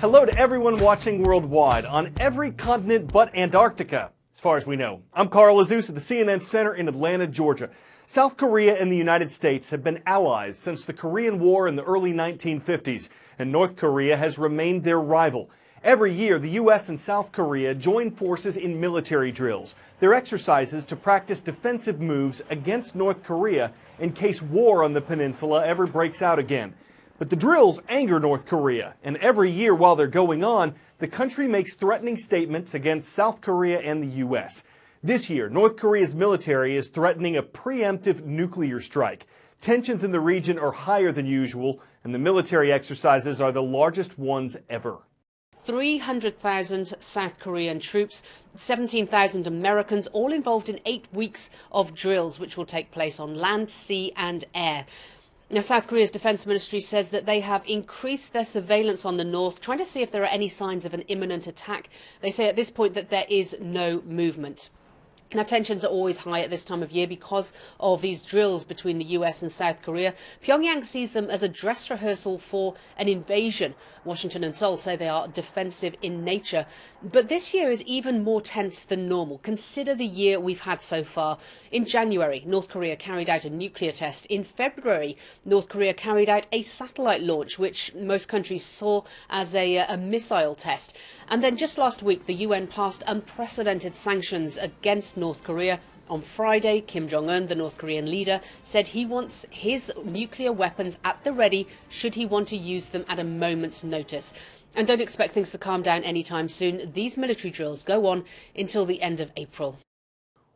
Hello to everyone watching worldwide on every continent but Antarctica, as far as we know. I'm Carl Azus at the CNN Center in Atlanta, Georgia. South Korea and the United States have been allies since the Korean War in the early 1950s, and North Korea has remained their rival. Every year, the U.S. and South Korea join forces in military drills. They're exercises to practice defensive moves against North Korea in case war on the peninsula ever breaks out again. But the drills anger North Korea, and every year while they're going on, the country makes threatening statements against South Korea and the U.S. This year, North Korea's military is threatening a preemptive nuclear strike. Tensions in the region are higher than usual, and the military exercises are the largest ones ever. 300,000 South Korean troops, 17,000 Americans, all involved in 8 weeks of drills, which will take place on land, sea and air. Now, South Korea's defense ministry says that they have increased their surveillance on the north, trying to see if there are any signs of an imminent attack. They say at this point that there is no movement. Now, tensions are always high at this time of year because of these drills between the US and South Korea. Pyongyang sees them as a dress rehearsal for an invasion. Washington and Seoul say they are defensive in nature. But this year is even more tense than normal. Consider the year we've had so far. In January, North Korea carried out a nuclear test. In February, North Korea carried out a satellite launch, which most countries saw as a missile test. And then just last week, the UN passed unprecedented sanctions against North Korea. On Friday, Kim Jong-un, the North Korean leader, said he wants his nuclear weapons at the ready should he want to use them at a moment's notice. And don't expect things to calm down anytime soon. These military drills go on until the end of April.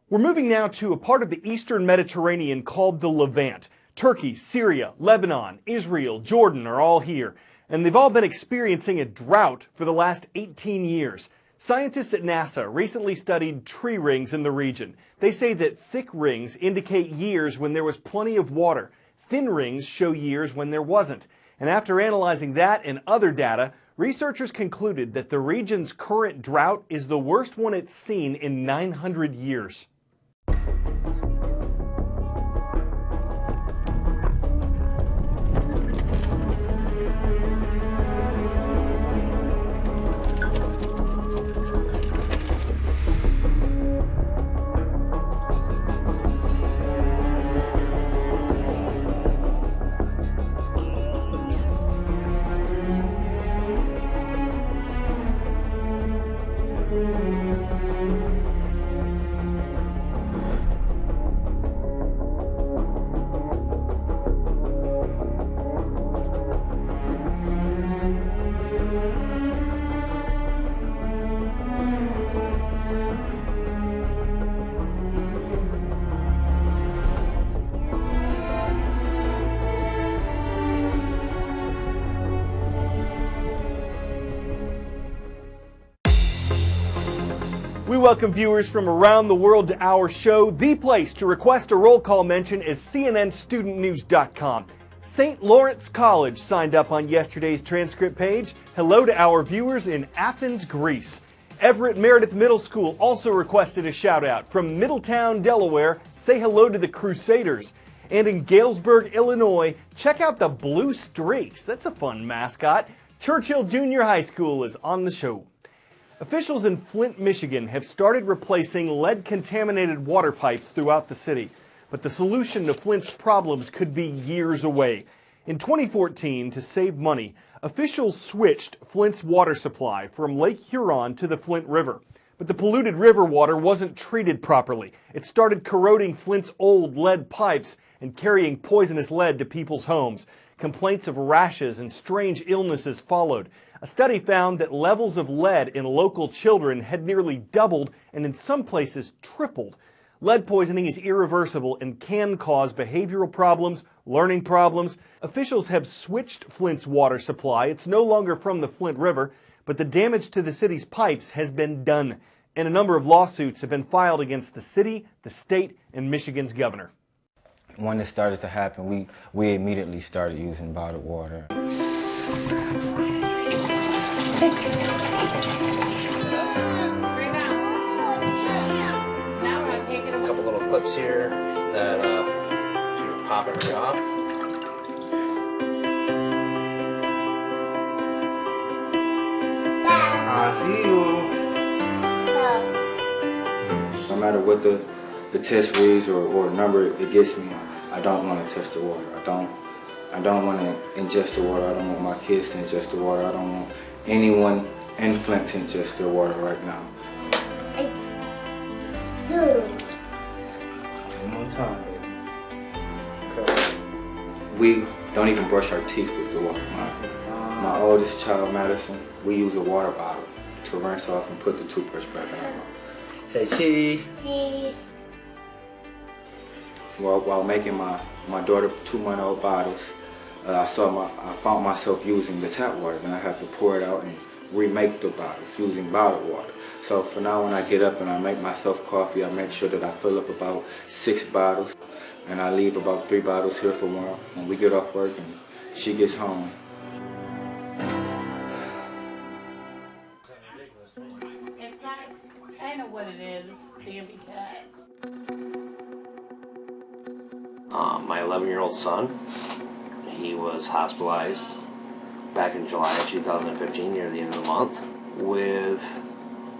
We're moving now to a part of the eastern Mediterranean called the Levant. Turkey, Syria, Lebanon, Israel, Jordan are all here, and they've all been experiencing a drought for the last 18 years. Scientists at NASA recently studied tree rings in the region. They say that thick rings indicate years when there was plenty of water. Thin rings show years when there wasn't. And after analyzing that and other data, researchers concluded that the region's current drought is the worst one it's seen in 900 years. We welcome viewers from around the world to our show. The place to request a roll call mention is cnnstudentnews.com. St. Lawrence College signed up on yesterday's transcript page. Hello to our viewers in Athens, Greece. Everett Meredith Middle School also requested a shout out. From Middletown, Delaware, say hello to the Crusaders. And in Galesburg, Illinois, check out the Blue Streaks. That's a fun mascot. Churchill Junior High School is on the show. Officials in Flint, Michigan have started replacing lead-contaminated water pipes throughout the city. But the solution to Flint's problems could be years away. In 2014, to save money, officials switched Flint's water supply from Lake Huron to the Flint River. But the polluted river water wasn't treated properly. It started corroding Flint's old lead pipes and carrying poisonous lead to people's homes. Complaints of rashes and strange illnesses followed. A study found that levels of lead in local children had nearly doubled and in some places tripled. Lead poisoning is irreversible and can cause behavioral problems, learning problems. Officials have switched Flint's water supply. It's no longer from the Flint River, but the damage to the city's pipes has been done. And a number of lawsuits have been filed against the city, the state, and Michigan's governor. When it started to happen, we immediately started using bottled water. A couple little clips here that should pop it right off. See you. No matter what the test reads or number it gets me, I don't want to touch the water. I don't want to ingest the water. I don't want my kids to ingest the water. I don't want anyone influence to ingest their water right now. It's good. One more time, baby. Okay. We don't even brush our teeth with the water. My oldest child, Madison, we use a water bottle to rinse off and put the toothbrush back on. Say cheese. Cheese. While making my daughter 2-month-old bottles, I found myself using the tap water, and I have to pour it out and remake the bottles using bottled water. So for now, when I get up and I make myself coffee, I make sure that I fill up about 6 bottles, and I leave about 3 bottles here for tomorrow when we get off work and she gets home. I know what it is. It's Bambi Cat. My 11-year-old son, he was hospitalized back in July of 2015, near the end of the month, with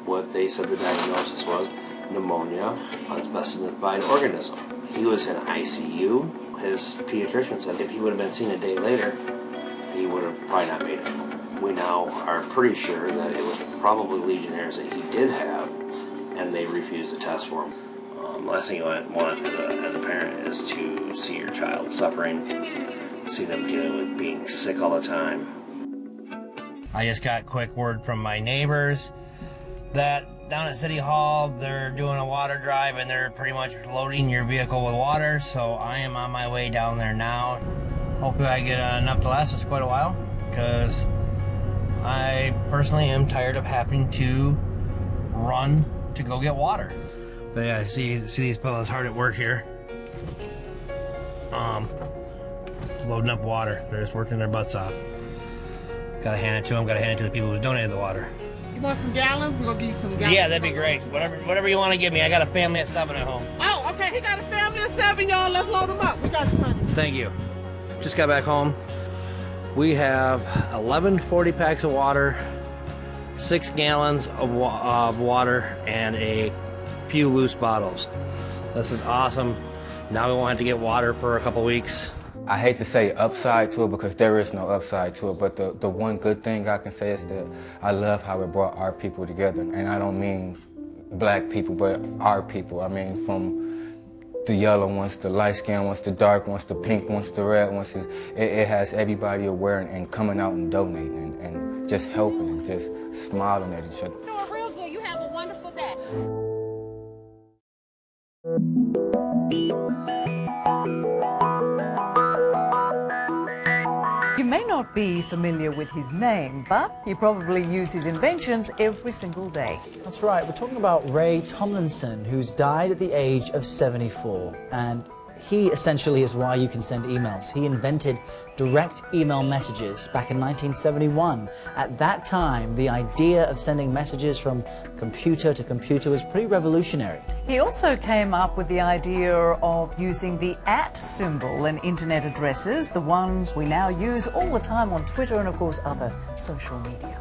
what they said the diagnosis was pneumonia, unspecified organism. He was in ICU. His pediatrician said if he would have been seen a day later, he would have probably not made it. We now are pretty sure that it was probably Legionnaires that he did have, and they refused the test for him. Last thing you want as a parent is to see your child suffering, see them dealing with being sick all the time. I just got quick word from my neighbors that down at City Hall they're doing a water drive and they're pretty much loading your vehicle with water, so I am on my way down there now. Hopefully I get enough to last us quite a while, because I personally am tired of having to run to go get water. But yeah, see these fellas hard at work here. Loading up water. They're just working their butts off. Gotta hand it to them, gotta hand it to the people who donated the water. You want some gallons? We're gonna give you some gallons. Yeah, that'd be great. Whatever you want to give me. I got a family of 7 at home. Oh, okay, he got a family of 7, y'all. Let's load them up. We got you money. Thank you. Just got back home. We have 11 40 packs of water, 6 gallons of water, and a few loose bottles. This is awesome. Now we won't have to get water for a couple weeks. I hate to say upside to it because there is no upside to it, but the one good thing I can say is that I love how it brought our people together. And I don't mean black people, but our people. I mean from the yellow ones, the light skinned ones, the dark ones, the pink ones, the red ones. It has everybody aware and coming out and donating and just helping and just smiling at each other. Doing real good. You have a wonderful day. You may not be familiar with his name, but you probably use his inventions every single day. That's right, we're talking about Ray Tomlinson, who's died at the age of 74. And he essentially is why you can send emails. He invented direct email messages back in 1971. At that time, the idea of sending messages from computer to computer was pretty revolutionary. He also came up with the idea of using the @ symbol in internet addresses, the ones we now use all the time on Twitter and, of course, other social media.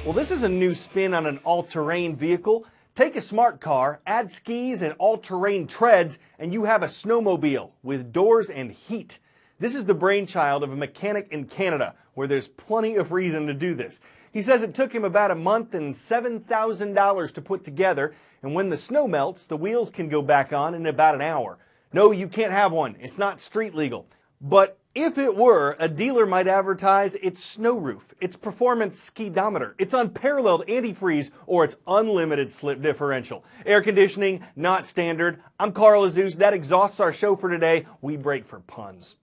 Well, this is a new spin on an all-terrain vehicle. Take a smart car, add skis and all-terrain treads, and you have a snowmobile with doors and heat. This is the brainchild of a mechanic in Canada, where there's plenty of reason to do this. He says it took him about a month and $7,000 to put together, and when the snow melts, the wheels can go back on in about an hour. No, you can't have one. It's not street legal. But if it were, a dealer might advertise its snow roof, its performance skidometer, its unparalleled antifreeze, or its unlimited slip differential. Air conditioning, not standard. I'm Carl Azuz. That exhausts our show for today. We break for puns.